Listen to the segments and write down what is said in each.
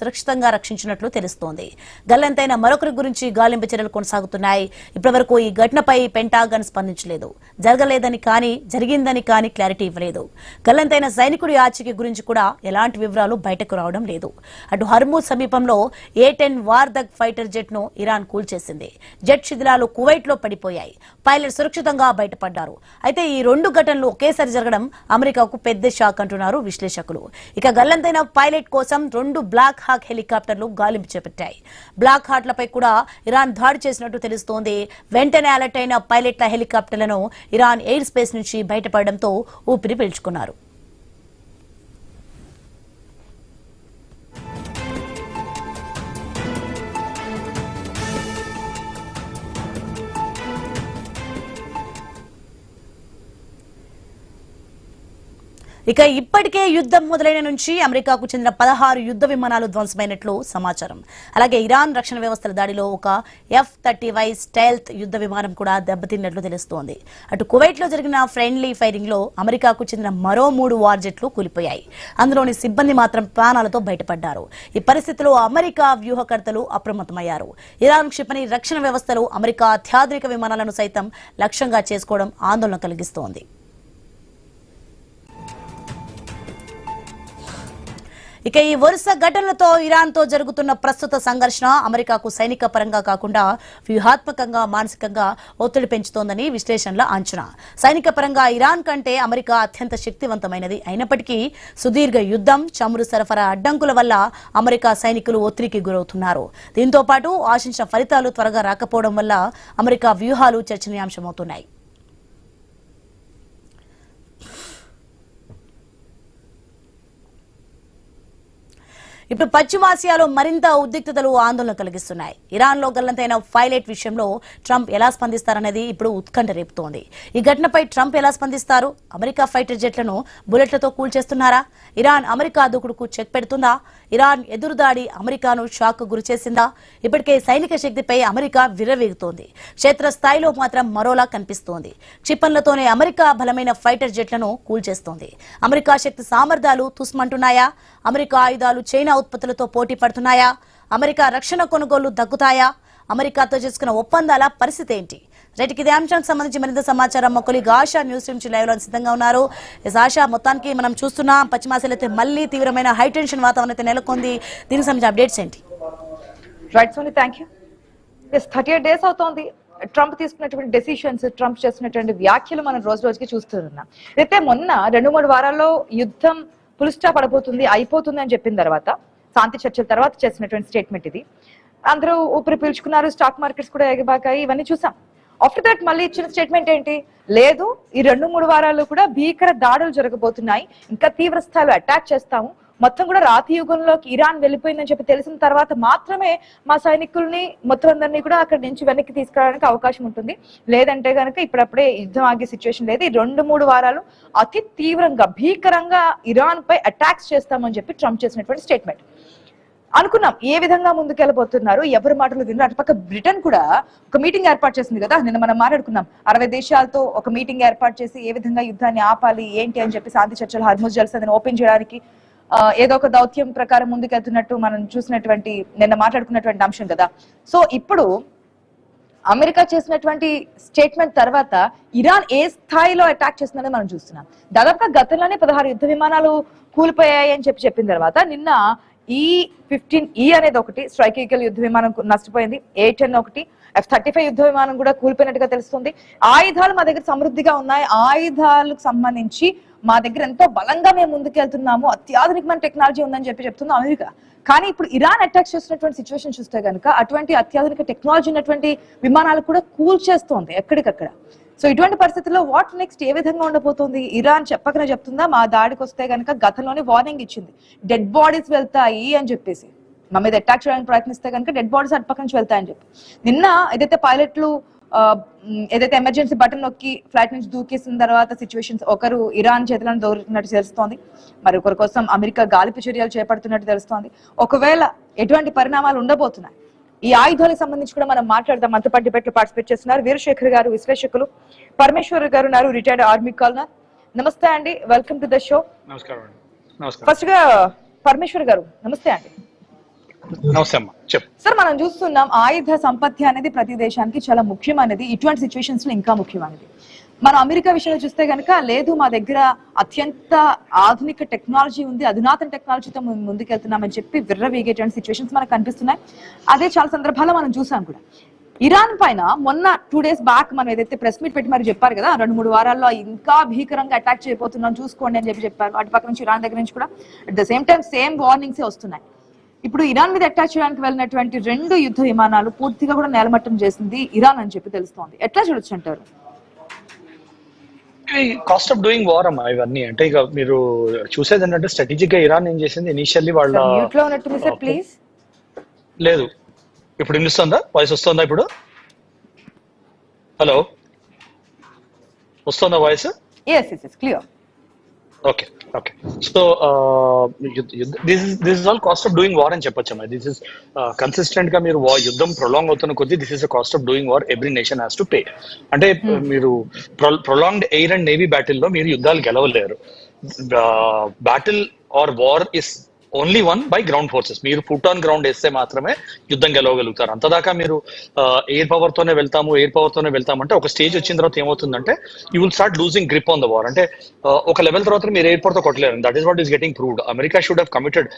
సురక్షితంగా రక్షించినట్లు తెలుస్తోంది. గల్లంతైన మరొకరి గురించి గాలింపు చర్యలు కొనసాగుతున్నాయి. ఇప్పటివరకు ఈ ఘటనపై పెంటాగన్ స్పందించలేదు. జరగలేదని కానీ జరిగిందని కానీ క్లారిటీ ఇవ్వలేదు. గల్లంతైన సైనికుడి ఆచూకీ గురించి కూడా ఎలాంటి వివరాలు బయటకు రావడం లేదు. అటు హర్మూజ్ సమీపంలో A-10 వార్దగ్ ఫైటర్ జెట్ ను ఇరాన్ కూల్చేసింది. జెట్ శిథిలాలు కువైట్ లో పడిపోయాయి. పైలట్ సురక్షితంగా బయటపడ్డారు. అయితే ఈ రెండు ఘటనలు ఒకేసారి జరగడం అమెరికాకు పెద్ద షాక్ అంటున్నారు విశ్లేషకులు. ఇక గల్లంతైన పైలట్ కోసం 2 బ్లాక్ హాక్ హెలికాప్టర్లు గాలింపు చేపట్టాయి. బ్లాక్ హాట్లపై కూడా ఇరాన్ దాడి చేసినట్టు తెలుస్తోంది. వెంటనే అలర్ట్ అయిన పైలట్ల హెలికాప్టర్లను ఇరాన్ ఎయిర్ స్పేస్ నుంచి బయటపడడంతో ఊపిరి పీల్చుకున్నారు. ఇక ఇప్పటికే యుద్ధం మొదలైన నుంచి అమెరికాకు చెందిన 16 యుద్ధ విమానాలు ధ్వంసమైనట్లు సమాచారం. అలాగే ఇరాన్ రక్షణ వ్యవస్థల దాడిలో ఒక F-35 స్టెల్త్ యుద్ధ విమానం కూడా దెబ్బతిన్నట్లు తెలుస్తోంది. అటు కువైట్ లో జరిగిన ఫ్రెండ్లీ ఫైరింగ్ లో అమెరికాకు చెందిన మరో 3 వార్ జెట్లు కూలిపోయాయి. అందులోని సిబ్బంది మాత్రం ప్రాణాలతో బయటపడ్డారు. ఈ పరిస్థితిలో అమెరికా వ్యూహకర్తలు అప్రమత్తమయ్యారు. ఇరాన్ క్షిపణి రక్షణ వ్యవస్థలు అమెరికా అత్యాధునిక విమానాలను సైతం లక్ష్యంగా చేసుకోవడం ఆందోళన కలిగిస్తోంది. ఇక ఈ వరుస ఘటనలతో ఇరాన్ తో జరుగుతున్న ప్రస్తుత సంఘర్షణ అమెరికాకు సైనిక పరంగా కాకుండా వ్యూహాత్మకంగా మానసికంగా ఒత్తిడి పెంచుతోందని విశ్లేషణల అంచనా. సైనిక పరంగా ఇరాన్ కంటే అమెరికా అత్యంత శక్తివంతమైనది అయినప్పటికీ సుదీర్ఘ యుద్ధం, చమురు సరఫరా అడ్డంకుల వల్ల అమెరికా సైనికులు ఒత్తిడికి గురవుతున్నారు. దీంతో పాటు ఆశించిన ఫలితాలు త్వరగా రాకపోవడం వల్ల అమెరికా వ్యూహాలు చర్చనీయాంశమవుతున్నాయి. ఇప్పుడు పశ్చిమాసియాలో మరింత ఉద్రిక్తతలు ఆందోళన కలిగిస్తున్నాయి. ఇరాన్ లో గల్లంతైన పైలట్ విషయంలో ట్రంప్ ఎలా స్పందిస్తారనేది ఇప్పుడు ఉత్కంఠ రేపుతోంది. ఈ ఘటనపై ట్రంప్ ఎలా స్పందిస్తారు? అమెరికా ఫైటర్ జెట్లను బుల్లెట్లతో కూల్చేస్తున్నారా? ఇరాన్ అమెరికా దూకుడుకు చెక్ పెడుతుందా? ఇరాన్ ఎదురుదాడి అమెరికాను షాక్ గురిచేసిందా? ఇప్పటికే సైనిక శక్తిపై అమెరికా విర్రవీగుతోంది. క్షేత్రస్థాయిలో మాత్రం మరోలా కనిపిస్తోంది. క్షిపణులతోనే అమెరికా బలమైన ఫైటర్ జెట్లను కూల్చేస్తోంది. అమెరికా శక్తి సామర్థ్యాలు తుస్మంటున్నాయా? అమెరికా ఆయుధాలు చైనా ఉత్పత్తులతో పోటీ పడుతున్నాయా? అమెరికా రక్షణ కొనుగోళ్లు దగ్గుతాయా? అమెరికాతో చేసుకున్న ఒప్పందాల పరిస్థితి ఏంటి? రైట్కి ఇదే అంశానికి సంబంధించి మరింత సమాచారం మా కొలీగ్ ఆశా న్యూస్ నుంచి లైవ్ లో సిద్ధంగా ఉన్నారు. ఆశా, మొత్తానికి మనం చూస్తున్నాం పశ్చిమాసియాలో అయితే మళ్ళీ తీవ్రమైన హై టెన్షన్ వాతావరణం అయితే నెలకొంది. దీనికి సంబంధించిన అప్డేట్స్ ఏంటి? Right Soni, thank you. 38 days అవుతోంది ట్రంప్ తీసుకున్నటువంటి డెసిషన్స్, ట్రంప్ చేస్తున్నటువంటి వ్యాఖ్యలు మనం రోజు రోజుకి చూస్తున్నాం. అయితే మొన్న 2-3 వారాల్లో యుద్ధం పులిస్టా పడబోతుంది, అయిపోతుంది అని చెప్పిన తర్వాత, శాంతి చర్చల తర్వాత చేసినటువంటి స్టేట్మెంట్ ఇది. అందరూ ఊపిరి పీల్చుకున్నారు, స్టాక్ మార్కెట్స్ కూడా ఎగబాకాయి, ఇవన్నీ చూసాం. ఆఫ్టర్ దట్ మళ్ళీ ఇచ్చిన స్టేట్మెంట్ ఏంటి? లేదు, ఈ 2-3 వారాల్లో కూడా భీకర దాడులు జరగబోతున్నాయి, ఇంకా తీవ్ర స్థాయిలో అటాక్ చేస్తాము, మొత్తం కూడా రాతి యుగంలోకి ఇరాన్ వెళ్ళిపోయిందని చెప్పి తెలిసిన తర్వాత మాత్రమే మా సైనికుల్ని మొత్తం అందరినీ కూడా అక్కడి నుంచి వెనక్కి తీసుకురావడానికి అవకాశం ఉంటుంది, లేదంటే కనుక ఇప్పుడప్పుడే యుద్ధం ఆగే సిచ్యువేషన్ లేదు, ఈ 2-3 వారాలు అతి తీవ్రంగా భీకరంగా ఇరాన్ పై అటాక్స్ చేస్తామని చెప్పి ట్రంప్ చేసినటువంటి స్టేట్మెంట్. అనుకున్నాం ఏ విధంగా ముందుకెళ్ళబోతున్నారు, ఎవరి మాటలు విన్నారు. అటుపక్క బ్రిటన్ కూడా ఒక మీటింగ్ ఏర్పాటు చేసింది కదా, నిన్న మనం మాట్లాడుకున్నాం. 60 దేశాలతో ఒక మీటింగ్ ఏర్పాటు చేసి ఏ విధంగా యుద్ధాన్ని ఆపాలి ఏంటి అని చెప్పి శాంతి చర్చలు, హర్ముజ్ జల్సాని ఓపెన్ చేయడానికి ఏదో ఒక దౌత్యం ప్రకారం ముందుకెళ్తున్నట్టు మనం చూసినటువంటి, నిన్న మాట్లాడుకున్నటువంటి అంశం కదా. సో ఇప్పుడు అమెరికా చేసినటువంటి స్టేట్మెంట్ తర్వాత ఇరాన్ ఏ స్థాయిలో అటాక్ చేస్తుందని మనం చూస్తున్నాం. దాదాపుగా గతంలోనే 16 యుద్ధ విమానాలు కూలిపోయాయి అని చెప్పిన తర్వాత నిన్న E-15E అనేది ఒకటి స్ట్రైక్ ఈగల్ యుద్ధ విమానం నష్టపోయింది, A-10 ఒకటి, F-35 యుద్ధ విమానం కూడా కూలిపోయినట్టుగా తెలుస్తుంది. ఆయుధాలు మా దగ్గర సమృద్ధిగా ఉన్నాయి, ఆయుధాలకు సంబంధించి మా దగ్గర ఎంతో బలంగా మేము ముందుకెళ్తున్నాము, అత్యాధునికమైన టెక్నాలజీ ఉందని చెప్తుంది అమెరికా. కానీ ఇప్పుడు ఇరాన్ అటాక్ చేస్తున్నటువంటి సిచ్యువేషన్ చూస్తే కనుక అటువంటి అత్యాధునిక టెక్నాలజీ ఉన్నటువంటి విమానాలు కూడా కూల్చేస్తోంది ఎక్కడికక్కడ. సో ఇటువంటి పరిస్థితుల్లో వాట్ నెక్స్ట్, ఏ విధంగా ఉండబోతోంది? ఇరాన్ చెప్పకనే చెప్తుందా మా దాడికి వస్తే కనుక గతంలోనే వార్నింగ్ ఇచ్చింది, డెడ్ బాడీస్ వెళ్తాయి అని చెప్పేసి, మా మీద అటాక్ చేయడానికి ప్రయత్నిస్తే కనుక డెడ్ బాడీస్ అటుపక్క నుంచి వెళ్తాయని చెప్పి. నిన్న ఏదైతే పైలట్లు ఏదైతే ఎమర్జెన్సీ బటన్ నొక్కి ఫ్లైట్ నుంచి దూకేసిన తర్వాత సిచ్యువేషన్స్, ఒకరు ఇరాన్ చేతులను దూరుతున్నట్టు తెలుస్తోంది, మరి ఒకరి కోసం అమెరికా గాలింపు చర్యలు చేపడుతున్నట్టు తెలుస్తోంది. ఒకవేళ ఎటువంటి పరిణామాలు ఉండబోతున్నాయి, ఈ ఆయుధాలకు సంబంధించి కూడా మనం మాట్లాడదాం. మనతో పాటు డిబేట్ లో పార్టిసిపేట్ చేస్తున్నారు వీరశేఖర్ గారు, విశ్లేషకులు, పరమేశ్వర్ గారు ఉన్నారు, రిటైర్డ్ ఆర్మీ కాలనర్. నమస్తే అండి, వెల్కమ్ టు ద షో. నమస్కారం. ఫస్ట్ గా పరమేశ్వర్ గారు నమస్తే అండి. నమస్తే అమ్మా, చెప్పు. సార్, మనం చూస్తున్నాం ఆయుధ సంపత్తి అనేది ప్రతి దేశానికి చాలా ముఖ్యమైనది. ఇటువంటి సిచ్యువేషన్స్ లో ఇంకా ముఖ్యమైనది. మనం అమెరికా విషయంలో చూస్తే కనుక లేదు, మా దగ్గర అత్యంత ఆధునిక టెక్నాలజీ ఉంది, అధునాతన టెక్నాలజీతో మేము ముందుకెళ్తున్నామని చెప్పి విర్రవీగేటువంటి సిచ్యువేషన్స్ మనకు కనిపిస్తున్నాయి. అదే చాలా సందర్భాల్లో మనం చూసాం కూడా. ఇరాన్ పైన మొన్న 2 days బ్యాక్ మనం ఏదైతే ప్రెస్ మీట్ పెట్టి మరి చెప్పారు కదా, 2-3 వారాల్లో ఇంకా భీకరంగా అటాక్ చేయబోతున్నాం చూసుకోండి అని చెప్పారు. అటు పక్క నుంచి ఇరాన్ దగ్గర నుంచి కూడా at the same time same warnings వస్తున్నాయి. ఇప్పుడు ఇరాన్ మీద అటాక్ చేయడానికి వెళ్ళినటువంటి 2 యుద్ధ విమానాలు పూర్తిగా కూడా నేలమట్టం చేసింది ఇరాన్ అని చెప్పి తెలుస్తోంది. ఎట్లా చూడొచ్చు అంటారు? కాస్ట్ ఆఫ్ డూయింగ్ వార్ అమ్మా ఇవన్నీ. అంటే ఇక మీరు చూసేది ఏంటంటే స్ట్రాటజిక్ గా ఇరాన్ ఏం చేసింది, ఇనిషియల్లీ వాళ్ళ మ్యూట్ లో ఉన్నట్టుంది సార్, ప్లీజ్. లేదు, ఇప్పుడు వినిపిస్తుందా? వాయిస్ వస్తుందా ఇప్పుడు? హలో, వస్తుందా voice? yes yes clear. Okay okay. So this is all cost of doing war అని చెప్పొచ్చమ్మా. దిస్ ఇస్ కన్సిస్టెంట్ గా మీరు యుద్ధం ప్రొలాంగ్ అవుతున్న కొద్దీ this is a cost of doing war every nation has to pay. అంటే మీరు prolonged air and navy బ్యాటిల్లో మీరు యుద్ధాలు గెలవలేరు. Battle or war is only won by ground forces. మీరు ఫుట్ ఆన్ గ్రౌండ్ వేస్తే మాత్రమే యుద్ధం గెలవగలుగుతారు. అంతదాకా మీరు ఎయిర్ పవర్ తోనే వెళ్తామంటే ఒక స్టేజ్ వచ్చిన తర్వాత ఏమవుతుందంటే you will start losing grip on the war. అంటే ఒక లెవెల్ తర్వాత మీరు ఎయిర్పోర్ట్ తో కొట్టలేరు. That is what is getting proved. America should have committed.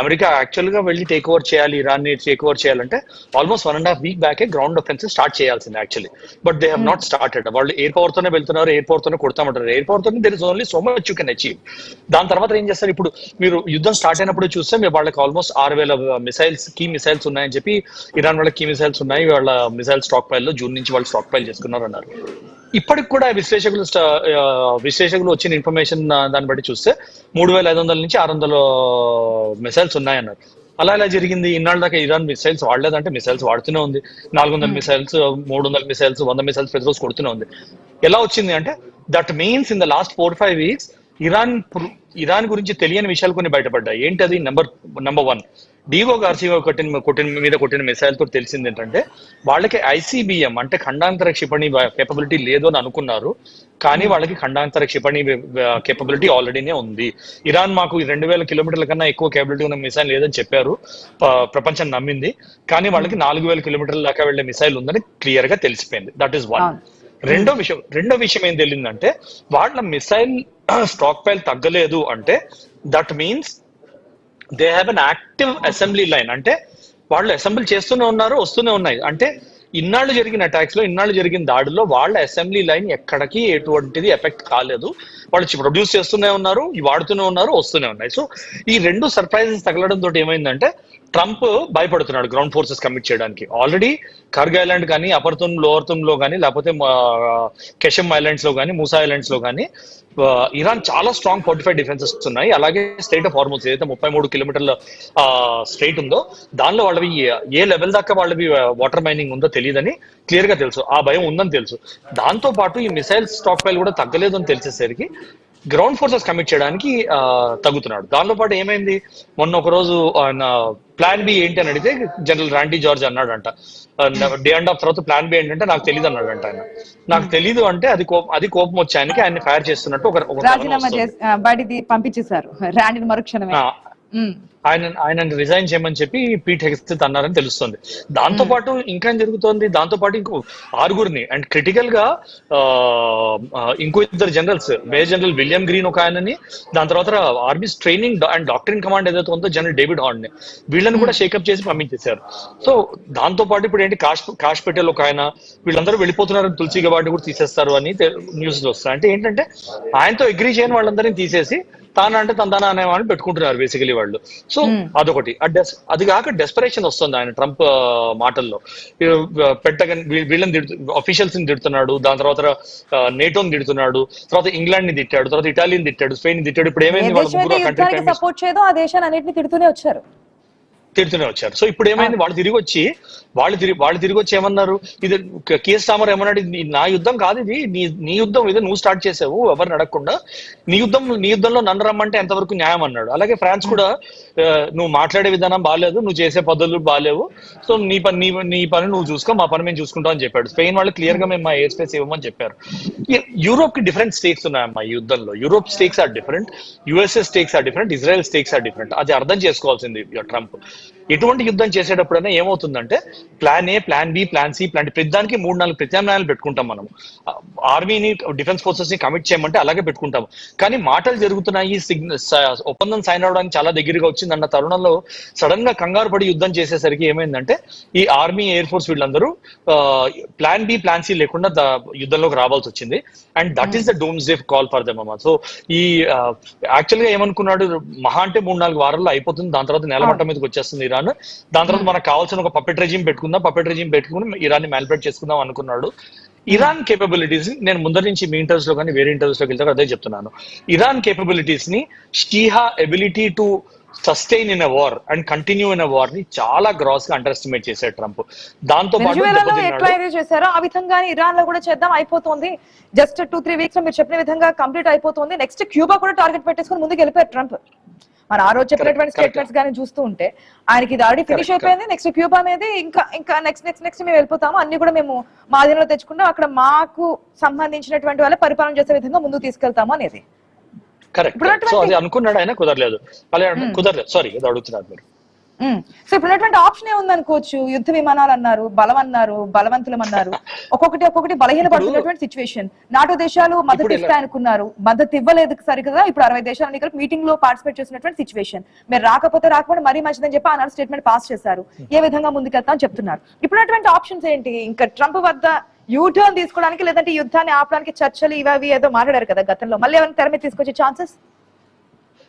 America actual గా వెళ్ళి టేక్ ఓవర్ చేయాలి, ఇరాన్ ని టేక్ ఓవర్ చేయాలంటే ఆల్మోస్ట్ 1.5 week బ్యాకే గ్రౌండ్ అఫెన్సివ్ స్టార్ట్ చేయాల్సింది actually. But they have not started. వాళ్ళు ఎయిర్ పవర్ తోనే వెళ్తున్నారు, ఎయిర్పోర్ట్ తోనే కొడతామంటారు. ఎయిర్పోర్ట్ తోనే there is only so much you can achieve. దాని తర్వాత ఏం చేస్తారు, ఇప్పుడు మీరు యుద్ధం స్టార్ట్ అయినప్పుడు చూస్తే మీరు వాళ్ళకి ఆల్మోస్ట్ 6,000 మిసైల్స్, కీ మిసైల్స్ ఉన్నాయని చెప్పి ఇరాన్ వాళ్ళకి కీ మిసైల్స్ ఉన్నాయి. వాళ్ళ మిసైల్ స్టాక్ పైల్ లో జూన్ నుంచి వాళ్ళు స్టాక్ పైల్ చేసుకున్నారు అన్నారు. ఇప్పటికి కూడా విశ్లేషకులు వచ్చిన ఇన్ఫర్మేషన్ దాన్ని బట్టి చూస్తే 3,500 నుంచి 600 మిసైల్స్ ఉన్నాయన్నారు. అలా ఇలా జరిగింది. ఇన్నాళ్ళ దాకా ఇరాన్ మిసైల్స్ వాడలేదంటే మిసైల్స్ వాడుతూనే ఉంది. 400 మిసైల్స్, 300 మిసైల్స్, 100 మిసైల్స్ ప్రతి రోజు కొడుతూనే ఉంది. ఎలా వచ్చింది అంటే that means in the last 4-5 weeks Iran గురించి తెలియని విషయాలు కొన్ని బయటపడ్డాయి. ఏంటది? నెంబర్ 1, డిగో గార్సియా కొట్టిన మిసైల్ తో తెలిసింది ఏంటంటే వాళ్ళకి ICBM అంటే ఖండాంతర క్షిపణి కేపబిలిటీ లేదు అని అనుకున్నారు. కానీ వాళ్ళకి ఖండాంతర క్షిపణి కేపబిలిటీ ఆల్రెడీనే ఉంది. ఇరాన్ మాకు 2,000 kilometers కన్నా ఎక్కువ కేపబిలిటీ ఉన్న మిసైల్ లేదని చెప్పారు, ప్రపంచం నమ్మింది. కానీ వాళ్ళకి 4,000 kilometers దాకా వెళ్లే మిసైల్ ఉందని క్లియర్ గా తెలిసిపోయింది. That is one. రెండో విషయం ఏం తెలియదంటే వాళ్ళ మిసైల్ స్టాక్ పైల్ తగ్గలేదు అంటే that means they have an active assembly line. అంటే వాళ్ళు అసెంబ్లీ చేస్తూనే ఉన్నారు, వస్తూనే ఉన్నాయి. అంటే ఇన్నాళ్ళు జరిగిన అటాక్స్ లో, ఇన్నాళ్ళు జరిగిన దాడుల్లో వాళ్ళ అసెంబ్లీ లైన్ ఎక్కడికి ఎటువంటిది ఎఫెక్ట్ కాలేదు. వాళ్ళు ప్రొడ్యూస్ చేస్తూనే ఉన్నారు, వాడుతూనే ఉన్నారు, వస్తూనే ఉన్నాయి. సో ఈ 2 సర్ప్రైజెస్ తగలడం తోటి ఏమైందంటే ట్రంప్ భయపడుతున్నాడు గ్రౌండ్ ఫోర్సెస్ కమిట్ చేయడానికి. ఆల్రెడీ కర్గ్ ఐలాండ్ కానీ, అపర్ తుమ్, లోవర్ తుమ్ లో కానీ, లేకపోతే కెషమ్ ఐలాండ్స్ లో కానీ, మూసా ఐలాండ్స్ లో కానీ ఇరాన్ చాలా స్ట్రాంగ్ ఫోర్టిఫైడ్ డిఫెన్సెస్ ఉన్నాయి. అలాగే స్ట్రైట్ ఆఫ్ హార్మోజ్ ఏదైతే 33 kilometers స్ట్రైట్ ఉందో దానిలో వాళ్ళవి ఏ లెవెల్ దాకా వాళ్ళవి వాటర్ మైనింగ్ ఉందో తెలియదని క్లియర్ గా తెలుసు. ఆ భయం ఉందని తెలుసు. దాంతో పాటు ఈ మిసైల్ స్టాక్ పైల్ కూడా తగ్గలేదు అని తెలిసేసరికి గ్రౌండ్ ఫోర్సెస్ కమిట్ చేయడానికి తగ్గుతున్నాడు. దానితో పాటు ఏమైంది, మొన్న ఒక రోజు ఆయన ప్లాన్ బి ఏంటి అని అడిగితే జనరల్ రాండీ జార్జ్ అన్నాడంట, డే అండ్ ఆఫ్ తర్వాత ప్లాన్ బి ఏంటంటే నాకు తెలియదు అన్నాడంట. ఆయన నాకు తెలీదు అంటే అది కోపం వచ్చాయనికి ఆయన ఫైర్ చేస్తున్నట్టు బయటికి పంపించేశారు రాండీని మరుక్షణమే. ఆయన రిజైన్ చేయమని చెప్పి పీట్ హెగ్సెత్ అన్నారని తెలుస్తుంది. దాంతో పాటు ఇంకా జరుగుతోంది. దాంతో పాటు ఇంకో 6 అండ్ క్రిటికల్ గా ఇంకో 2 generals, major general William Green ఒక ఆయనని, దాని తర్వాత armies training and doctoring command ఏదైతే ఉందో జనరల్ డేవిడ్ హార్న్ ని, వీళ్ళని కూడా షేకప్ చేసి పంపించేశారు. సో దాంతో పాటు ఇప్పుడు ఏంటి, కాష్ పెటేల్ ఒక ఆయన, వీళ్ళందరూ వెళ్ళిపోతున్నారు, తులసి గబార్డ్ కూడా తీసేస్తారు అని న్యూస్ వస్తాయి. అంటే ఏంటంటే ఆయనతో అగ్రీ చేయని వాళ్ళందరినీ తీసేసి తానంటే తందానా అనే వాళ్ళని పెట్టుకుంటున్నారు బేసికలీ వాళ్ళు. సో అదొకటి. అది కాక డెస్పరేషన్ వస్తుంది ఆయన ట్రంప్ మాటల్లో. పెంటగన్ వీళ్ళని అఫీషియల్స్ ని తిడుతున్నాడు, దాని తర్వాత నేటోని తిడుతున్నాడు, తర్వాత ఇంగ్లాండ్ ని తిట్టాడు, తర్వాత ఇటాలియన్ తిట్టాడు, స్పెయిన్ తిట్టాడు. ఇప్పుడు ఏమైంది, సపోర్ట్ చేయదో ఆ దేశాన్ని అన్నింటినీ తిడుతూనే వచ్చారు. సో ఇప్పుడు ఏమైంది, వాళ్ళు తిరిగి వచ్చి ఏమన్నారు, ఇది కేఎస్ స్టామర్ ఏమన్నాడు, నా యుద్ధం కాదు ఇది, నీ యుద్ధం ఇది, నువ్వు స్టార్ట్ చేసావు ఎవరిని అడగకుండా, నీ యుద్ధంలో నన్ను రమ్మంటే ఎంతవరకు న్యాయం అన్నాడు. అలాగే ఫ్రాన్స్ కూడా నువ్వు మాట్లాడే విధానం బాగాలేదు, నువ్వు చేసే పద్ధతులు బాగాలేవు, సో నీ పని నువ్వు చూసుకో, మా పని మేము చూసుకుంటాం అని చెప్పాడు. స్పెయిన్ వాళ్ళు క్లియర్ గా మేము మా ఎయిర్ స్పేస్ ఇవ్వమని చెప్పారు. యూరోప్ కి డిఫరెంట్ స్టేక్స్ ఉన్నాయమ్మా ఈ యుద్ధంలో. Europe stakes are different, USA stakes are different, Israel stakes are different. అది అర్థం చేసుకోవాల్సింది ట్రంప్. ఎటువంటి యుద్ధం చేసేటప్పుడైనా ఏమవుతుందంటే plan A, plan B, plan C, plan D, ప్రతిదానికి 3-4 ప్రత్యామ్నాయాలు పెట్టుకుంటాం మనం. ఆర్మీని, డిఫెన్స్ ఫోర్సెస్ ని కమిట్ చేయమంటే అలాగే పెట్టుకుంటాం. కానీ మాటలు జరుగుతున్నాయి, ఒప్పందం సైన్ అవడానికి చాలా దగ్గరగా వచ్చిందన్న తరుణంలో సడన్ గా కంగారు పడి యుద్ధం చేసేసరికి ఏమైందంటే ఈ ఆర్మీ, ఎయిర్ ఫోర్స్ వీళ్ళందరూ ప్లాన్ బి, ప్లాన్ సి లేకుండా యుద్ధంలోకి రావాల్సి వచ్చింది. And that is the dooms day call for them అమ్మా. సో ఈ యాక్చువల్ గా ఏమనుకున్నాడు, మహా అంటే 3-4 వారాల్లో అయిపోతుంది, దాని తర్వాత నేల మట్టం మీదకి వచ్చేస్తుంది ఇరాన్, దాని తర్వాత మనకు కావాల్సిన ఒక పపెట్ రెజీమ్ పెట్టుకుని ఇరాన్ ని మ్యానిపులేట్ చేసుకుందాం అనుకున్నాడు. ఇరాన్ కేపబిలిటీస్ నేను ముందర నుంచి మీ ఇంటర్వ్యూస్ లో కానీ వేరే ఇంటర్వ్యూస్ లోకి వెళ్తారు అదే చెప్తున్నాను. ఇరాన్ కేపబిలిటీస్ ని, she has ability to sustain in a war and continue in a war ని చాలా గ్రాస్ గా అండర్ ఎస్టిమేట్ చేశాడు ట్రంప్. దాంతో పాటు చేశారో ఆ విధంగా ఇరాన్ లో కూడా చేద్దాం, అయిపోతుంది జస్ట్ 2-3 వీక్స్ లో మీరు చెప్పిన విధంగా కంప్లీట్ అయిపోతుంది. నెక్స్ట్ క్యూబా కూడా టార్గెట్ పెట్టేసుకుని ముందుకు వెళ్ళిపోయారు ట్రంప్. మన ఆ రోజు చెప్పినటువంటి స్టేట్మెంట్స్ కానీ చూస్తూ ఉంటే ఆయనకి ఇది ఆల్రెడీ ఫినిష్ అయిపోయింది. నెక్స్ట్ క్యూబా అనేది ఇంకా నెక్స్ట్ మేము వెళ్ళిపోతాము, అన్ని కూడా మేము మా అధీనంలో తెచ్చుకుంటాం, అక్కడ మాకు సంబంధించినటువంటి వాళ్ళ పరిపాలన చేసే విధంగా ముందుకు తీసుకెళ్తాము అనేది. కరెక్ట్. సో అది అనుకున్నాడు ఆయన, కుదరలేదు. సారీ అది అడుగుతున్నారు మీరు. సో ఇప్పుడు ఉన్నటువంటి ఆప్షన్ ఏముంది అనుకోవచ్చు, యుద్ధ విమానాలు అన్నారు, బలం అన్నారు, బలవంతులం అన్నారు, ఒక్కొక్కటి బలహీన పడుతున్నటువంటి సిచ్యువేషన్. నాటో దేశాలు మద్దతు ఇస్తాయనుకున్నారు, మద్దతు ఇవ్వలేదు సరిగ్గా. ఇప్పుడు 60 దేశాలని కలిపి మీటింగ్ లో పార్టిసిపేట్ చేసినటువంటి సిచ్యువేషన్. మీరు రాకపోతే మరీ మంచిదని చెప్పి ఆనాడు స్టేట్మెంట్ పాస్ చేశారు. ఏ విధంగా ముందుకెళ్తా అని చెప్తున్నారు. ఇప్పుడున్నటువంటి ఆప్షన్స్ ఏంటి? ఇంకా ట్రంప్ వద్ద యూటర్న్ తీసుకోవడానికి, లేదంటే యుద్ధాన్ని ఆపడానికి చర్చలు ఇవి ఏదో మాట్లాడారు కదా గతంలో, మళ్ళీ ఏమైనా తెర మీద తీసుకొచ్చే ఛాన్సెస్?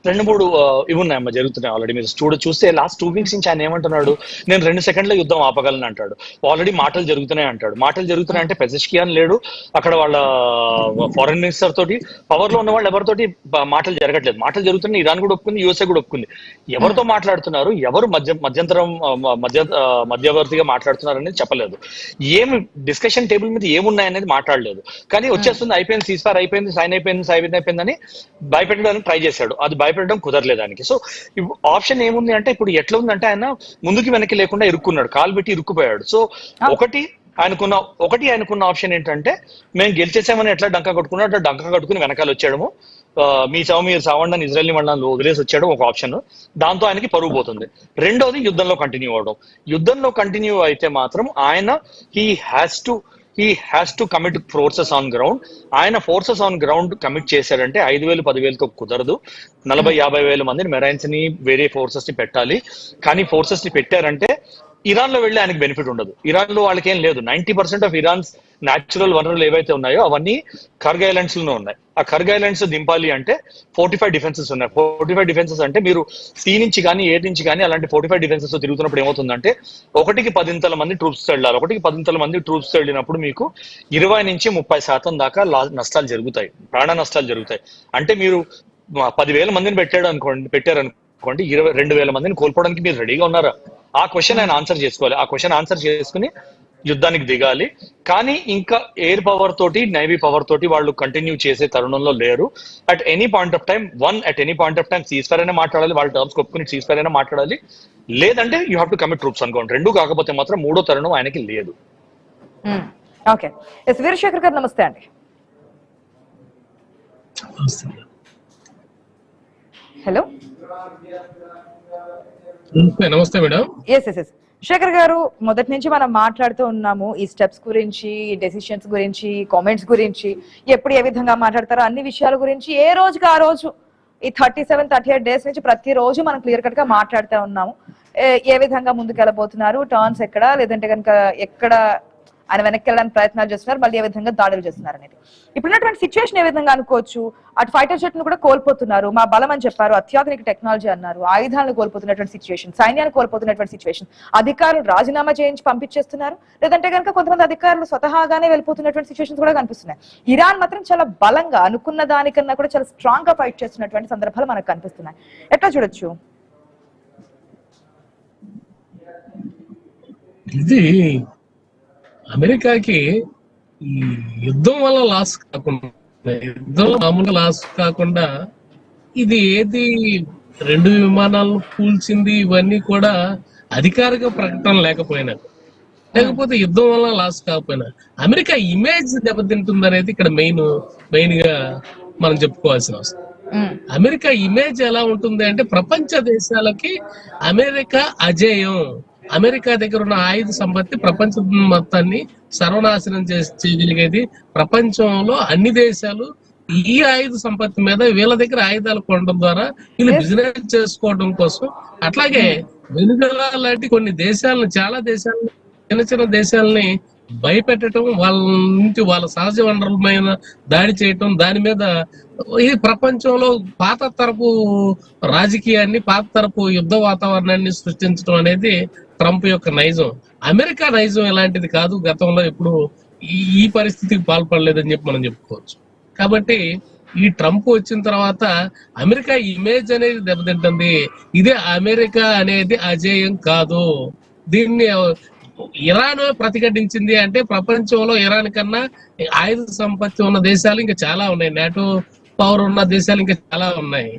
2-3 ఇవి ఉన్నాయమ్మా, జరుగుతున్నాయి ఆల్రెడీ. మీరు చూస్తే లాస్ట్ 2 వీక్స్ నుంచి ఆయన ఏమంటున్నాడు, నేను 2 సెకండ్ల యుద్ధం ఆపగలను అంటాడు. ఆల్రెడీ మాటలు జరుగుతున్నాయి అంటాడు. మాటలు జరుగుతున్నాయి అంటే పెజెష్కియాన్ లేడు అక్కడ, వాళ్ళ ఫారెన్ మినిస్టర్ తోటి, పవర్ లో ఉన్న వాళ్ళు ఎవరితోటి మాటలు జరగట్లేదు. మాటలు జరుగుతున్నాయి, ఇరాన్ కూడా ఒప్పుకుంది, యూఎస్ఏ కూడా ఒప్పుకుంది. ఎవరితో మాట్లాడుతున్నారు, ఎవరు మధ్యవర్తిగా మాట్లాడుతున్నారు అనేది చెప్పలేదు. ఏమి డిస్కషన్ టేబుల్ మీద ఏమున్నాయనేది మాట్లాడలేదు. కానీ వచ్చేస్తుంది, అయిపోయింది, సీజ్ఫైర్ అయిపోయింది, సైన్ అయిపోయిందని భయపెట్టడానికి ట్రై చేశాడు. అది భయపెట్టడం కుదరలేదు దానికి. సో ఆప్షన్ ఏముంది అంటే ఇప్పుడు ఎట్లా ఉందంటే ఆయన ముందుకి వెనక్కి లేకుండా ఇరుక్కున్నాడు, కాలు పెట్టి ఇరుక్కుపోయాడు. సో ఒకటి ఆయనకున్న ఆప్షన్ ఏంటంటే మేము గెలిచేసామని ఎట్లా డంకా కొట్టుకున్నాడు, అట్లా డంకా కట్టుకుని వెనకాల వచ్చాడము, మీరు సావండి అని ఇజ్రాయెల్ మండలంలో వదిలేసి వచ్చాడు ఒక ఆప్షన్. దాంతో ఆయనకి పరుగు పోతుంది. రెండోది యుద్ధంలో కంటిన్యూ అవడం. యుద్ధంలో కంటిన్యూ అయితే మాత్రం ఆయన he has to commit forces on ground. ఆయన ఫోర్సెస్ ఆన్ గ్రౌండ్ కమిట్ చేశాడంటే 5,000-10,000తో కుదరదు. 40,000-50,000 మందిని మెరైన్స్ ని, వేరే ఫోర్సెస్ ని పెట్టాలి. కానీ ఫోర్సెస్ ని పెట్టారంటే ఇరాన్ లో వెళ్ళి ఆయనకి బెనిఫిట్ ఉండదు. ఇరాన్ లో వాళ్ళకి ఏం లేదు. 90% ఆఫ్ ఇరాన్స్ న్యాచురల్ వనరులు ఏవైతే ఉన్నాయో అవన్నీ కర్గ్ ఐలాండ్స్ లోనే ఉన్నాయి. ఆ కర్గ్ ఐలాండ్స్ దింపాలి అంటే 45 డిఫెన్సెస్ ఉన్నాయి. 45 డిఫెన్సెస్ అంటే మీరు సీ నుంచి కానీ ఎయిర్ నుంచి కానీ అలాంటి 45 డిఫెన్సెస్ తిరుగుతున్నప్పుడు ఏమవుతుందంటే 1కి 10 మంది ట్రూప్స్ వెళ్ళాలి. 1కి 10 మంది ట్రూప్స్ వెళ్ళినప్పుడు మీకు 20-30% దాకా నష్టాలు జరుగుతాయి, ప్రాణ నష్టాలు జరుగుతాయి. అంటే మీరు 10,000 మందిని పెట్టారనుకోండి, 22,000 మందిని కోల్పోవడానికి మీరు రెడీగా ఉన్నారా? ఆ క్వశ్చన్ ఆయన ఆన్సర్ చేసుకోవాలి. ఆ క్వశ్చన్ ఆన్సర్ చేసుకుని యుద్ధానికి దిగాలి. కానీ ఇంకా ఎయిర్ పవర్ తోటి, నేవీ పవర్ తోటి వాళ్ళు కంటిన్యూ చేసే తరుణంలో లేరు. At any point of time ceasefire అయినా మాట్లాడాలి, వాళ్ళ టర్మ్స్ ఒప్పుకుని సీజ్ఫైర్ అయినా మాట్లాడాలి, లేదంటే you have to commit troops అనుకోండి. రెండు కాకపోతే మాత్రం మూడో తరుణం ఆయనకి లేదు. ఓకే, వీరశేఖర్ గారు నమస్తే అండి. హలో, నమస్తే మేడం. ఎస్ శేఖర్ గారు, మొదటి నుంచి మనం మాట్లాడుతూ ఉన్నాము ఈ స్టెప్స్ గురించి, డెసిషన్స్ గురించి, కామెంట్స్ గురించి, ఎప్పుడు ఏ విధంగా మాట్లాడతారో అన్ని విషయాల గురించి ఏ రోజుకి ఆ రోజు ఈ 37-38 డేస్ నుంచి ప్రతిరోజు మనం క్లియర్ కట్ గా మాట్లాడుతూ ఉన్నాము. ఏ విధంగా ముందుకు వెళ్ళబోతున్నారు, టర్న్స్ ఎక్కడ, లేదంటే కనుక ఎక్కడ ఆయన వెనక్కి వెళ్ళడానికి ప్రయత్నాలు చేస్తున్నారు, మళ్ళీ ఏ విధంగా దాడులు చేస్తున్నారు అనేది. ఇప్పుడున్నటువంటి సిచ్యువేషన్ ఏ విధంగా అనుకోవచ్చు? అటు ఫైటర్ జెట్ ను కూడా కోల్పోతున్నారు, మా బలం అని చెప్పారు, అత్యాధునిక టెక్నాలజీ అన్నారు, ఆయుధాలను కోల్పోతున్నటువంటి సిచ్యువేషన్, సైన్యాన్ని కోల్పోతున్నటువంటి సిచ్యువేషన్, అధికారులు రాజీనామా చేయించి పంపించేస్తున్నారు, లేదంటే కనుక కొంతమంది అధికారులు స్వతహాగానే వెళ్ళిపోతున్నటువంటి సిచ్యువేషన్స్ కూడా కనిపిస్తున్నాయి. ఇరాన్ మాత్రం చాలా బలంగా, అనుకున్న దానికన్నా కూడా చాలా స్ట్రాంగ్ గా ఫైట్ చేస్తున్నటువంటి సందర్భాలు మనకు కనిపిస్తున్నాయి. ఎట్లా చూడొచ్చు? ఇది అమెరికాకి ఈ యుద్ధం వల్ల లాస్ కాకుండా, యుద్ధంలో మామూలుగా లాస్ కాకుండా, ఇది ఏది 2 విమానాలను కూల్చింది ఇవన్నీ కూడా అధికారిక ప్రకటన లేకపోతే యుద్ధం వల్ల లాస్ కాకపోయినా అమెరికా ఇమేజ్ దెబ్బతింటుంది అనేది ఇక్కడ మెయిన్ గా మనం చెప్పుకోవాల్సిన అవసరం. అమెరికా ఇమేజ్ ఎలా ఉంటుంది అంటే ప్రపంచ దేశాలకి అమెరికా అజేయం. అమెరికా దగ్గర ఉన్న ఆయుధ సంపత్తి ప్రపంచం మొత్తాన్ని సర్వనాశనం చేయగలిగేది. ప్రపంచంలో అన్ని దేశాలు ఈ ఆయుధ సంపత్తి మీద వీళ్ళ దగ్గర ఆయుధాలు కొనడం ద్వారా వీళ్ళు బిజినెస్ చేసుకోవడం కోసం, అట్లాగే వెనుజులా లాంటి కొన్ని దేశాలను, చాలా దేశాలను, చిన్న చిన్న దేశాలని భయపెట్టడం, వాళ్ళ నుంచి వాళ్ళ సహజ వనరుల మీద దాడి చేయటం, దాని మీద ఈ ప్రపంచంలో పాత తరపు రాజకీయాన్ని, పాత తరపు యుద్ధ వాతావరణాన్ని సృష్టించడం అనేది ట్రంప్ యొక్క నైజం. అమెరికా నైజం ఎలాంటిది కాదు, గతంలో ఎప్పుడు ఈ పరిస్థితికి పాల్పడలేదని చెప్పి మనం చెప్పుకోవచ్చు. కాబట్టి ఈ ట్రంప్ వచ్చిన తర్వాత అమెరికా ఇమేజ్ అనేది దెబ్బతింటుంది. ఇదే అమెరికా అనేది అజేయం కాదు. దీన్ని ఇరాన్ ప్రతిఘటించింది అంటే ప్రపంచంలో ఇరాన్ కన్నా ఆయుధ సంపత్తి ఉన్న దేశాలు ఇంకా చాలా ఉన్నాయి, నాటో పవర్ ఉన్న దేశాలు ఇంకా చాలా ఉన్నాయి.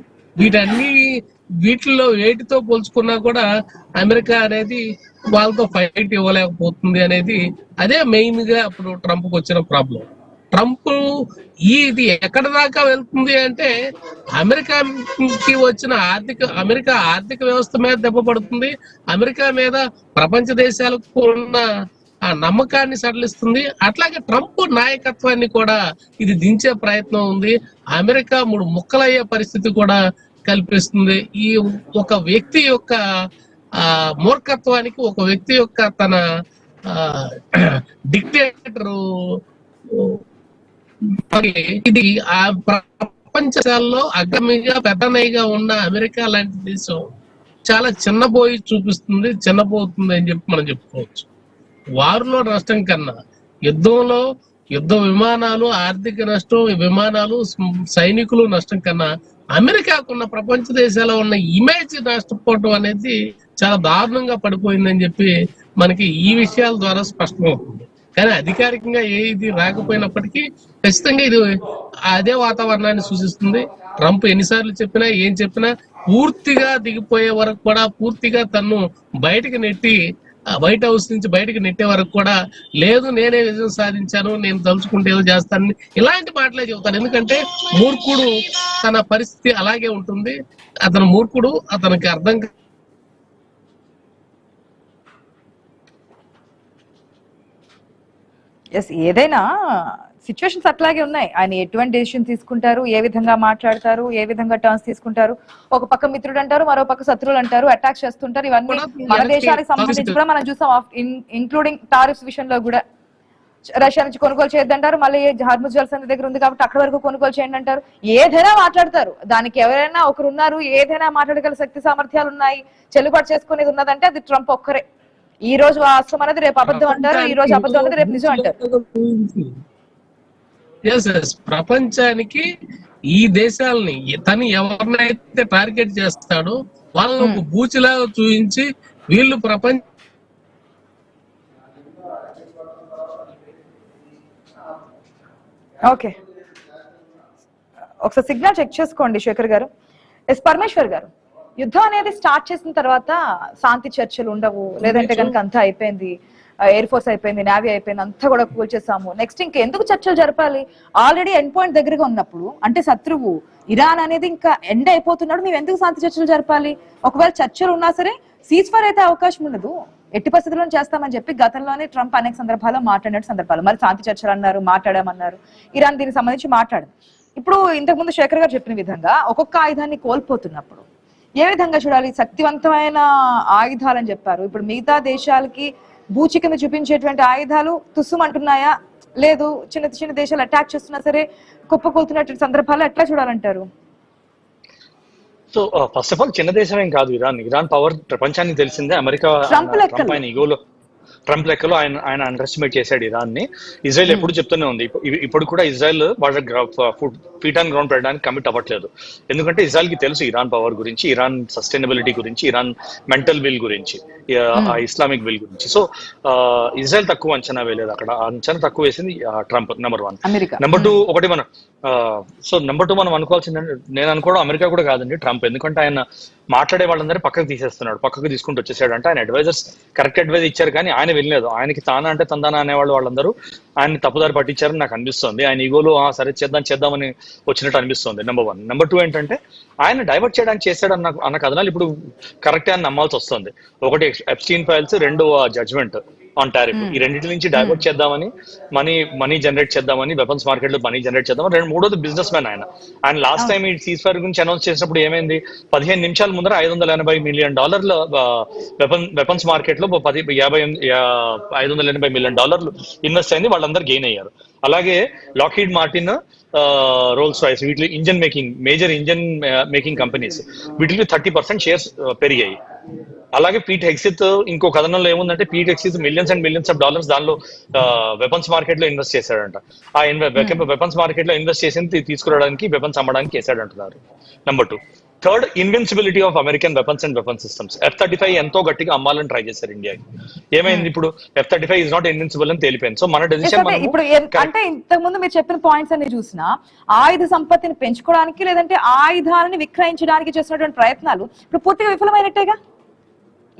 వీటిల్లో వేటితో పోల్చుకున్నా కూడా అమెరికా అనేది వాళ్ళతో ఫైట్ ఇవ్వలేకపోతుంది అనేది అదే మెయిన్ గా అప్పుడు ట్రంప్ కు వచ్చిన ప్రాబ్లం. ట్రంప్ ఇది ఎక్కడ దాకా వెళ్తుంది అంటే అమెరికాకి వచ్చిన అమెరికా ఆర్థిక వ్యవస్థ మీద దెబ్బ పడుతుంది, అమెరికా మీద ప్రపంచ దేశాలకు ఉన్న ఆ నమ్మకాన్ని సడలిస్తుంది. అట్లాగే ట్రంప్ నాయకత్వాన్ని కూడా ఇది దించే ప్రయత్నం ఉంది. అమెరికా 3 ముక్కలయ్యే పరిస్థితి కూడా కల్పిస్తుంది. ఈ ఒక వ్యక్తి యొక్క మూర్ఖత్వానికి, ఒక వ్యక్తి యొక్క తన డిక్టేటర్, ఇది ఆ ప్రపంచాల్లో అగ్రమిగా పెద్దనైగా ఉన్న అమెరికా లాంటి దేశం చాలా చిన్నపోయి చూపిస్తుంది, చిన్నపోతుంది అని చెప్పి మనం చెప్పుకోవచ్చు. వారిలో నష్టం కన్నా యుద్ధంలో యుద్ధ విమానాలు, ఆర్థిక నష్టం, విమానాలు, సైనికులు నష్టం కన్నా అమెరికాకున్న ప్రపంచ దేశాల్లో ఉన్న ఇమేజ్ నష్టపోవడం అనేది చాలా దారుణంగా పడిపోయిందని చెప్పి మనకి ఈ విషయాల ద్వారా స్పష్టమవుతుంది. కానీ అధికారికంగా ఇది రాకపోయినప్పటికీ ఖచ్చితంగా ఇది అదే వాతావరణాన్ని సూచిస్తుంది. ట్రంప్ ఎన్నిసార్లు చెప్పినా, ఏం చెప్పినా పూర్తిగా దిగిపోయే వరకు కూడా, పూర్తిగా తను బయటకు నెట్టి, వైట్ హౌస్ నుంచి బయటకు నెట్టే వరకు కూడా లేదు నేనే విజయం సాధించాను, నేను తలుచుకుంటే ఏదో చేస్తానని ఇలాంటి మాటలే చెబుతాను. ఎందుకంటే మూర్ఖుడు తన పరిస్థితి అలాగే ఉంటుంది. అతను మూర్ఖుడు, అతనికి అర్థం ఏదైనా సిచ్యువేషన్స్ అట్లాగే ఉన్నాయి. ఆయన ఎటువంటి డెసిషన్ తీసుకుంటారు, ఏ విధంగా మాట్లాడతారు, ఏ విధంగా టర్న్స్ తీసుకుంటారు. ఒక పక్క మిత్రుడు అంటారు, మరో పక్క శత్రువులు అంటారు, అటాక్ చేస్తుంటారు. ఇవన్నీ మన దేశానికి సంబంధించి కూడా మనం చూసాం. ఇంక్లూడింగ్ టారిఫ్స్ విషయంలో కూడా రష్యా నుంచి కొనుగోలు చేయొద్దంటారు, మళ్ళీ హార్ముజ్ జలసంధి దగ్గర ఉంది కాబట్టి అక్కడ వరకు కొనుగోలు చేయండి అంటారు. ఏదైనా మాట్లాడతారు. దానికి ఎవరైనా ఒకరు ఉన్నారు, ఏదైనా మాట్లాడగల శక్తి సామర్థ్యాలు ఉన్నాయి, చెల్లుబాటు చేసుకునేది ఉన్నదంటే అది ట్రంప్ ఒక్కరే. ఈ రోజు వాస్తవం అనేది రేపు అబద్ధం అంటారు, ఈ రోజు అబద్ధం అనేది రేపు నిజం అంటారు. ప్రపంచానికి ఈ దేశాలని తను ఎవరినైతే టార్గెట్ చేస్తాడో వాళ్ళని ఒక బూచిలా చూపించి వీళ్ళు ప్రపంచ ఓకే, ఒకసారి సిగ్నల్ చెక్ చేసుకోండి శేఖర్ గారు. పరమేశ్వర్ గారు, యుద్ధం అనేది స్టార్ట్ చేసిన తర్వాత శాంతి చర్చలు ఉండవు, లేదంటే కనుక అంతా అయిపోయింది, ఎయిర్ ఫోర్స్ అయిపోయింది, నేవీ అయిపోయింది, అంతా కూడా కూల్చేసాము, నెక్స్ట్ ఇంకెందుకు చర్చలు జరపాలి? ఆల్రెడీ ఎండ్ పాయింట్ దగ్గరగా ఉన్నప్పుడు, అంటే శత్రువు ఇరాన్ అనేది ఇంకా ఎండ్ అయిపోతున్నాడు, మేము ఎందుకు శాంతి చర్చలు జరపాలి? ఒకవేళ చర్చలు ఉన్నా సరే సీజ్ ఫైర్ అయితే అవకాశం ఉండదు, ఎట్టి పరిస్థితుల్లో చేస్తామని చెప్పి గతంలోనే ట్రంప్ అనేక సందర్భాల్లో మాట్లాడిన సందర్భాలు. మరి శాంతి చర్చలు అన్నారు, మాట్లాడామన్నారు, ఇరాన్ దీనికి సంబంధించి మాట్లాడింది. ఇప్పుడు ఇంతకుముందు శేఖర్ గారు చెప్పిన విధంగా ఒక్కొక్క ఆయుధాన్ని కోల్పోతున్నప్పుడు ఏ విధంగా చూడాలి? శక్తివంతమైన ఆయుధాలని చెప్పారు, ఇప్పుడు మిగతా దేశాలకి బూచి కింద చూపించేటువంటి ఆయుధాలు తుస్సుమంటున్నాయా, లేదు చిన్న చిన్న దేశాలు అటాక్ చేస్తున్నా సరే కుప్పకూలుతున్నటువంటి సందర్భాలు ఎట్లా చూడాలంటారు? సో ఫస్ట్ ఆఫ్ ఆల్ చిన్న దేశం ఏం కాదు ఇరాన్ పవర్ ప్రపంచానికి తెలిసిందే. అమెరికా ట్రంప్ లెక్కలో ఆయన అండర్ ఎస్టిమేట్ చేశాడు ఇరాన్ ని. ఇజ్రాయెల్ ఎప్పుడు చెప్తూనే ఉంది, ఇప్పుడు కూడా ఇజ్రాయెల్ వాళ్ళ ఫీట్ ఆన్ గ్రౌండ్ పెట్టడానికి కమిట్ అవ్వట్లేదు. ఎందుకంటే ఇజ్రాయెల్ కి తెలుసు ఇరాన్ పవర్ గురించి, ఇరాన్ సస్టైనబిలిటీ గురించి, ఇరాన్ మెంటల్ విల్ గురించి, ఇస్లామిక్ విల్ గురించి. సో ఇజ్రాయెల్ తక్కువ అంచనా వేయలేదు, అక్కడ అంచనా తక్కువ వేసింది ట్రంప్. నెంబర్ 1. నెంబర్ 2 ఒకటి మనం నెంబర్ 2 మనం అనుకోవాల్సింది, నేను అనుకోవడం అమెరికా కూడా కాదండి ట్రంప్. ఎందుకంటే ఆయన మాట్లాడే వాళ్ళందరూ పక్కకు తీసేస్తున్నాడు, పక్కకు తీసుకుంటూ వచ్చేసాడు. అంటే ఆయన అడ్వైజర్స్ కరెక్ట్ అడ్వైజ్ ఇచ్చారు కానీ ఆయన అనేది వెళ్ళలేదు. ఆయనకి తానా అంటే తందానా అనేవాళ్ళు వాళ్ళందరూ ఆయన్ని తప్పుదారి పట్టించారని నాకు అనిపిస్తుంది. ఆయన ఈగోలో సరే చేద్దామని వచ్చినట్టు అనిపిస్తుంది. నెంబర్ 1. నెంబర్ 2 ఏంటంటే ఆయన డైవర్ట్ చేయడానికి చేశాడు అన్న కథనాలు ఇప్పుడు కరెక్టే అని నమ్మాల్సి వస్తుంది. ఒకటి Epstein files, 2 judgement on tariff. ఈ రెండింటి నుంచి డైవర్ట్ చేద్దామని, మనీ జనరేట్ చేద్దామని, వెపన్స్ మార్కెట్ లో మనీ జనరేట్ చేద్దామని. 3వది బిజినెస్ మ్యాన్ ఆయన లాస్ట్ టైం ఈ సీజ్ ఫైర్ గురించి అనౌన్స్ చేసినప్పుడు ఏమైంది, 15 నిమిషాల ముందర $580 మిలియన్ వెపన్స్ మార్కెట్ లో 580 మిలియన్ డాలర్లు ఇన్వెస్ట్ అయింది. వాళ్ళందరూ గెయిన్ అయ్యారు. అలాగే లాక్హీడ్ మార్టిన్, రోల్స్ రాయ్స్, వీటిలో మేజర్ ఇంజన్ మేకింగ్ కంపెనీస్, వీటికి 30% షేర్స్ పెరిగాయి. అలాగే పీట్ హెగ్సిత్ ఇంకో కథనంలో ఏముందంటే Pete Hegseth millions and millions of dollars దానిలో వెపన్స్ మార్కెట్ లో ఇన్వెస్ట్ చేశాడంట. ఆ వెపన్స్ మార్కెట్ లో ఇన్వెస్ట్ చేసింది తీసుకురావడానికి, వెపన్స్ అమ్మడానికి చేశాడంటున్నారు. Number 2. Third, invincibility of American weapons and weapon systems. F-35 ఎంతో గట్టిగా అమ్మాలని ట్రై చేశారు ఇండియాకి. ఏమైంది, ఇప్పుడు F-35 ఇస్ నాట్ ఇన్విన్సిబుల్ అని తేలిపోయింది. సో మన డెసిషన్ ఇప్పుడు అంటే ఇంతకు ముందు మీరు చెప్పిన పాయింట్స్ అన్ని చూసినా ఆయుధ సంపత్తిని పెంచుకోవడానికి లేదంటే ఆయుధాలను విక్రయించడానికి చేసినటువంటి ప్రయత్నాలు ఇప్పుడు పూర్తిగా విఫలమైనట్టేగా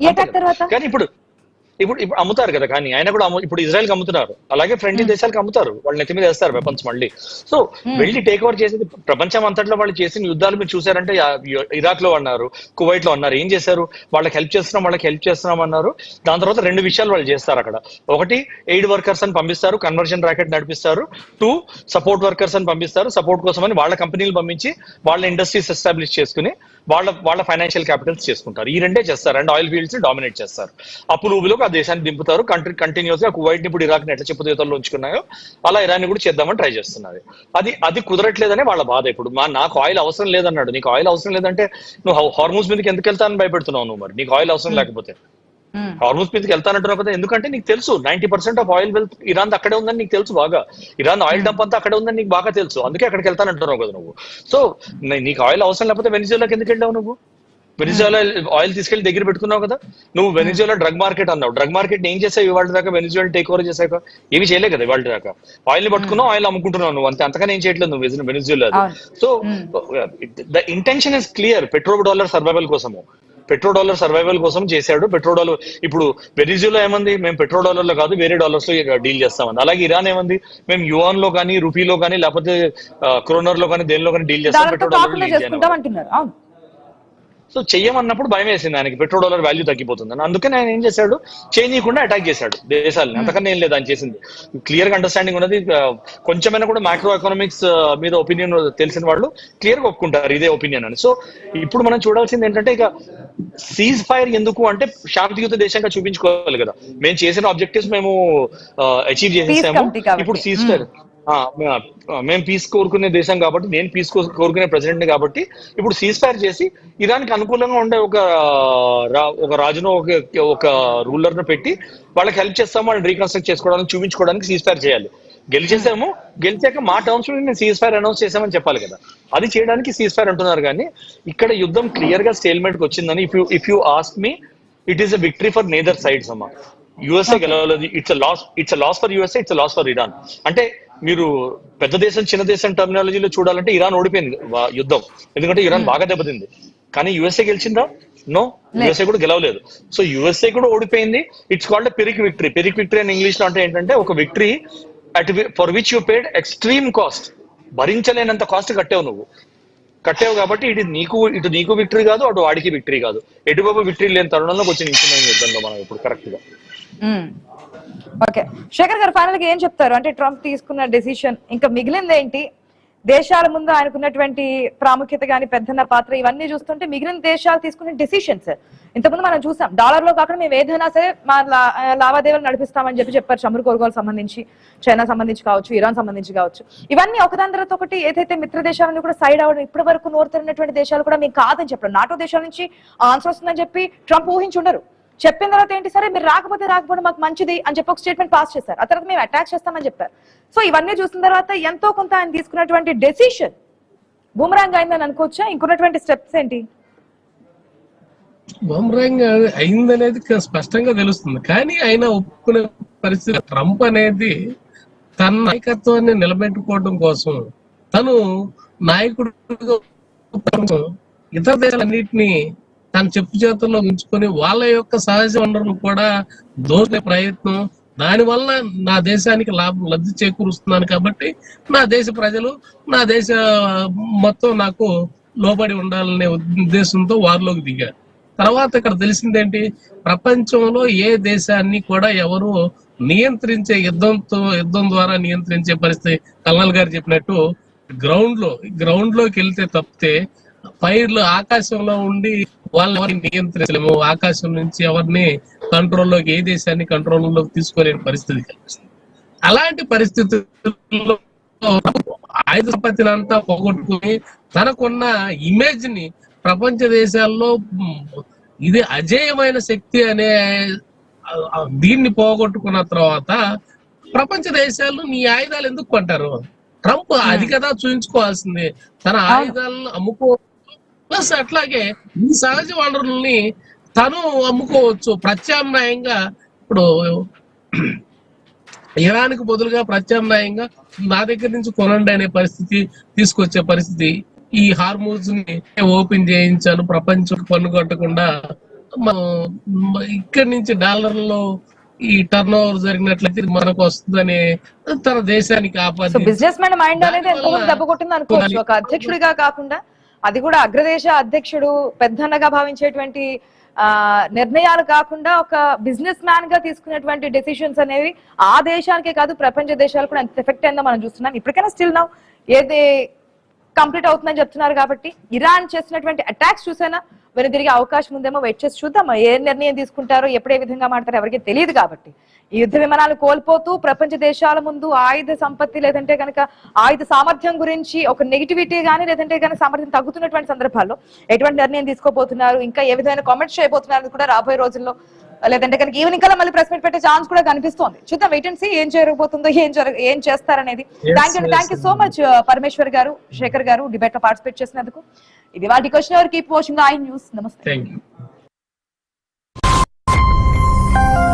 ఈ అటాక్ తర్వాత. కానీ ఇప్పుడు అమ్ముతారు కదా, కానీ ఆయన కూడా ఇప్పుడు ఇజ్రాయెల్ కి అమ్ముతున్నారు, అలాగే ఫ్రెండ్లీ దేశాలకు అమ్ముతారు. వాళ్ళు నెత్తి మీద వేస్తారు వెపన్స్ మళ్ళీ. సో వెళ్ళి టేక్ ఓవర్ చేసేది ప్రపంచం అంతట్లో వాళ్ళు చేసిన యుద్ధాలు మీరు చూసారంటే ఇరాక్ లో అన్నారు, కువైట్ లో అన్నారు. ఏం చేశారు, వాళ్ళకి హెల్ప్ చేస్తున్నాం అన్నారు. దాని తర్వాత 2 విషయాలు వాళ్ళు చేస్తారు అక్కడ. ఒకటి, ఎయిడ్ వర్కర్స్ అని పంపిస్తారు, కన్వర్షన్ ర్యాకెట్ నడిపిస్తారు. 2, సపోర్ట్ వర్కర్స్ అని పంపిస్తారు. సపోర్ట్ కోసం అని వాళ్ళ కంపెనీలు పంపించి వాళ్ళ ఇండస్ట్రీస్ ఎస్టాబ్లిష్ చేసుకుని వాళ్ళ ఫైనాన్షియల్ క్యాపిటల్స్ చేసుకుంటారు. ఈ 2 చేస్తారు. అండ్ ఆయిల్ ఫీల్డ్స్ డామినేట్ చేస్తారు. అప్పులు ఆ దేశాన్ని దింపుతారు. కంటిన్యూస్ గా కువైట్ ని ఇప్పుడు ఇరాక్ ని ఎట్లా చెప్పుదేతల్లో ఉంచుకున్నాయో అలా ఇరాన్ కూడా చేద్దామని ట్రై చేస్తున్నారు. అది కుదరట్లేదనే వాళ్ళ బాధ. ఇప్పుడు నాకు ఆయిల్ అవసరం లేదన్నాడు. నీకు ఆయిల్ అవసరం లేదంటే నువ్వు హార్మూజ్ మీదకి ఎందుకు వెళ్తానని భయపెడుతున్నావు నువ్వు? మరి నీకు ఆయిల్ అవసరం లేకపోతే హార్మూజ్ మీదకి వెళ్తానంటున్నావు కదా, ఎందుకంటే నీకు తెలుసు 90% ఆఫ్ ఆయిల్ వెల్త్ ఇరాన్ అక్కడే ఉందని నీకు తెలుసు బాగా. ఇరాన్ ఆయిల్ డంప్ అంతా అక్కడే ఉందని నీకు బాగా తెలుసు. అందుకే అక్కడికి వెళ్తానంటున్నావు కదా నువ్వు. సో నీకు ఆయిల్ అవసరం లేకపోతే వెనిజులాకి ఎందుకు వెళ్ళావు నువ్వు? వెనిజులా ఆయిల్ తీసుకెళ్లి దగ్గర పెట్టుకున్నావు కదా నువ్వు. వెనిజులా డ్రగ్ మార్కెట్ అన్నావు. డ్రగ్ మార్కెట్ ఏం చేసావు ఇవాళ దాకా? వెనిజులా టేక్ ఓవర్ చేశాక ఏమి చేయలే కదా ఇవాళ దాకా. ఆయిల్ ని పట్టుకున్నావు, ఆయిల్ అమ్ముకుంటున్నావు నువ్వు, అంతకన్నా ఏం చేయట్లేదు నువ్వు Venezuela. So the intention is clear. $1 survival కోసం చేశాడు. $1 ఇప్పుడు వెనిజులా ఏమంది, మేము $1 కాదు వేరే డాలర్స్ లో డీల్ చేస్తామంది. అలాగే ఇరాన్ ఏమంది, మేము యువాన్ లో కానీ, రూపీలో కానీ, లేకపోతే క్రోనర్ లో కానీ, దేనిలో కానీ డీల్ చేస్తాం, $1 సో చెయ్యమన్నప్పుడు భయం వేసింది ఆయనకి, $1 వాల్యూ తగ్గిపోతుంది. అందుకని ఆయన ఏం చేశాడు, చేయకుండా అటాక్ చేశాడు దేశాలని. అంతకన్నా ఏం లేదు ఆయన చేసింది. క్లియర్ గా అండర్స్టాండింగ్ ఉన్నది. కొంచెమైనా కూడా మైక్రో ఎకనామిక్స్ మీద ఒపీనియన్ తెలిసిన వాళ్ళు క్లియర్ గా ఒప్పుకుంటారు ఇదే ఒపీనియన్ అని. సో ఇప్పుడు మనం చూడాల్సింది ఏంటంటే, ఇక సీజ్ ఫైర్ ఎందుకు అంటే శాంతియుత దేశంగా చూపించుకోవాలి కదా. మేము చేసిన ఆబ్జెక్టివ్స్ మేము అచీవ్ చేసేసాము. ఇప్పుడు సీజ్ ఫైర్ మేము పీస్ కోరుకునే దేశం కాబట్టి, నేను పీస్ కోరుకునే ప్రెసిడెంట్ కాబట్టి ఇప్పుడు సీజ్ ఫైర్ చేసి ఇరాన్ కి అనుకూలంగా ఉండే ఒక రాజును, ఒక రూలర్ ను పెట్టి వాళ్ళకి హెల్ప్ చేస్తాము, వాళ్ళని రీకన్స్ట్రక్ట్ చేసుకోవడానికి చూపించుకోవడానికి సీజ్ ఫైర్ చేయాలి. గెలిచాక మా టర్మ్స్ లో నేను సీజ్ ఫైర్ అనౌన్స్ చేసామని చెప్పాలి కదా. అది చేయడానికి సీజ్ ఫైర్ అంటున్నారు. కానీ ఇక్కడ యుద్ధం క్లియర్ గా స్టేల్మెంట్ కి వచ్చిందని if you ask me, it is a victory for neither sides అమ్మా. యుఎస్ఏ గెలవలేదు, it's a loss for USA, it's a loss for Iran. అంటే మీరు పెద్ద దేశం చిన్న దేశం టర్మినాలజీలో చూడాలంటే ఇరాన్ ఓడిపోయింది యుద్ధం, ఎందుకంటే ఇరాన్ బాగా దెబ్బతింది. కానీ యుఎస్ఏ గెలిచిందా? నో, యుఎస్ఏ కూడా గెలవలేదు. సో యుఎస్ఏ కూడా ఓడిపోయింది. It's called Pyrrhic victory. Pyrrhic victory అని ఇంగ్లీష్ లో అంటే ఏంటంటే, ఒక victory for which you paid extreme cost. భరించలేనంత కాస్ట్ కట్టావు కాబట్టి ఇటు నీకు విక్టరీ కాదు, అటు వాడికి విక్టరీ కాదు. ఎటువైపు విక్టరీ లేని తరుణంలోకి వచ్చి నిల్చున్నాం యుద్ధంలో మనం ఇప్పుడు కరెక్ట్ గా. ఓకే, శేఖర్ గారు ఫైనల్ గా ఏం చెప్తారు? అంటే ట్రంప్ తీసుకున్న డెసిషన్ ఇంకా మిగిలింది ఏంటి? దేశాల ముందు ఆయనకున్నటువంటి ప్రాముఖ్యత గాని, పెద్దన్న పాత్ర, ఇవన్నీ చూస్తుంటే మిగిలిన దేశాలు తీసుకునే డెసిషన్స్ ఇంతకుముందు మనం చూసాం. డాలర్ లో కాకుండా మేము ఏదైనా సరే మా లావాదేవీలు నడిపిస్తామని చెప్పారు. చమురు కొనుగోలు సంబంధించి, చైనా సంబంధించి కావచ్చు, ఇరాన్ సంబంధించి కావచ్చు. ఇవన్నీ ఒకదాని తర్వాత ఒకటి ఏదైతే మిత్ర దేశాలను కూడా సైడ్ అవ్వడం, ఇప్పటి వరకు నోరు తెరినటువంటి దేశాలు కూడా మేము కాదని చెప్పడం, నాటో దేశాల నుంచి ఆన్సర్ వస్తుందని చెప్పి ట్రంప్ ఊహించుండరు. చెప్పిన తర్వాత ఏంటి, సరే మీరు రాకపోవడం మాకు మంచిది అని చెప్పి ఒక స్టేట్మెంట్ పాస్ చేశారు. ఆ తర్వాత మేము అటాక్ చేస్తామని చెప్పారు. సో ఇవన్నీ చూసిన తర్వాత ఎంతో కొంత ఆయన తీసుకున్నటువంటి డెసిషన్ బూమరాంగ్ అయిందని అనుకోవచ్చా? ఇంకున్నటువంటి స్టెప్స్ ఏంటి? బూమరాంగ్ అయిందనేది స్పష్టంగా తెలుస్తుంది. కానీ ఆయన ఒప్పుకునే పరిస్థితి, ట్రంప్ అనేది తన నాయకత్వాన్ని నిలబెట్టుకోవడం కోసం, తను నాయకుడు ఇతర దేశాలన్నింటినీ తన చెప్పు చేతుల్లో ఉంచుకొని వాళ్ళ యొక్క సహజ వనరులను కూడా దోచుకునే ప్రయత్నం, దానివల్ల నా దేశానికి లబ్ధి చేకూరుస్తున్నాను కాబట్టి నా దేశ ప్రజలు, నా దేశ మొత్తం నాకు లోబడి ఉండాలనే ఉద్దేశంతో వారిలోకి దిగారు. తర్వాత ఇక్కడ తెలిసిందేంటి, ప్రపంచంలో ఏ దేశాన్ని కూడా ఎవరు నియంత్రించే యుద్ధం ద్వారా నియంత్రించే పరిస్థితి, కల్నల్ గారు చెప్పినట్టు గ్రౌండ్ లోకి వెళ్తే తప్పితే ఫైర్లు ఆకాశంలో ఉండి వాళ్ళని నియంత్రించలేము. ఆకాశం నుంచి ఎవరిని కంట్రోల్లోకి, ఏ దేశాన్ని కంట్రోల్లోకి తీసుకోలేని పరిస్థితి కనిపిస్తుంది. అలాంటి పరిస్థితుల్లో ఆయుధ సంపత్తిని అంతా పోగొట్టుకుని తనకున్న ఇమేజ్ ని ప్రపంచ దేశాల్లో ఇది అజేయమైన శక్తి అనే దీన్ని పోగొట్టుకున్న తర్వాత ప్రపంచ దేశాలు నీ ఆయుధాలు ఎందుకు కొంటారు? ట్రంప్ అది కదా చూపించుకోవాల్సింది, తన ఆయుధాలను అమ్ముకోవచ్చు, ప్లస్ అట్లాగే ఈ సహజ వనరుల్ని తను అమ్ముకోవచ్చు ప్రత్యామ్నాయంగా. ఇప్పుడు ఇరాన్ కు బదులుగా ప్రత్యామ్నాయంగా నా దగ్గర నుంచి కొనండి అనే పరిస్థితి తీసుకొచ్చే పరిస్థితి. ఈ హార్మోన్స్ ని ఓపెన్ చేయించాను, ప్రపంచం పన్ను కట్టకుండా మనం ఇక్కడి నుంచి డాలర్లో ఈ టర్న్ ఓవర్ జరిగినట్లయితే మనకు వస్తుందని తన దేశానికి ఆపాదించి బిజినెస్ మ్యాన్ మైండ్ అనేది ఎంతమంది దెబ్బ కొట్టింది అనుకోవచ్చు. ఒక అధ్యక్షుడిగా కాకుండా అది కూడా అగ్రదేశ అధ్యక్షుడు పెద్దన్నగా భావించేటువంటి నిర్ణయాలు కాకుండా ఒక బిజినెస్ మ్యాన్ గా తీసుకునేటువంటి డెసిషన్స్ అనేవి ఆ దేశానికే కాదు ప్రపంచ దేశాలు కూడా ఎంత ఎఫెక్ట్ అయిందో మనం చూస్తున్నాం. ఇప్పటికైనా స్టిల్ నౌ ఏది కంప్లీట్ అవుతుందని చెప్తున్నారు కాబట్టి ఇరాన్ చేసినటువంటి అటాక్స్ చూసైనా వెనుదిరిగే అవకాశం ఉందేమో, వెయిట్ చేసి చూద్దాం. ఏ నిర్ణయం తీసుకుంటారో, ఎప్పుడు ఏ విధంగా మాట్లాడతారో ఎవరికి తెలియదు. కాబట్టి ఈ యుద్ధ విమానాలు కోల్పోతూ ప్రపంచ దేశాల ముందు ఆయుధ సంపత్తి లేదంటే కనుక ఆయుధ సామర్థ్యం గురించి ఒక నెగిటివిటీ కానీ లేదంటే కనుక సామర్థ్యం తగ్గుతున్నటువంటి సందర్భాల్లో ఎటువంటి నిర్ణయం తీసుకోబోతున్నారు, ఇంకా ఏ విధమైన కామెంట్స్ చేయబోతున్నారు కూడా రాబోయే రోజుల్లో, లేదంటే కనుక ఈవినింగ్ కల్లా మళ్ళీ ప్రెస్ మీట్ పెట్టే ఛాన్స్ కూడా కనిపిస్తోంది. చూద్దాం, వెయిట్ అండ్ సీ ఏం జరగబోతుందో, ఏం చేస్తారనేది. Thank you so much Parameshwar garu, Shekhar garu, debate లో పార్టిసిపేట్ చేసినందుకు. ఇది వాటి question. Keep watching I news. నమస్తే.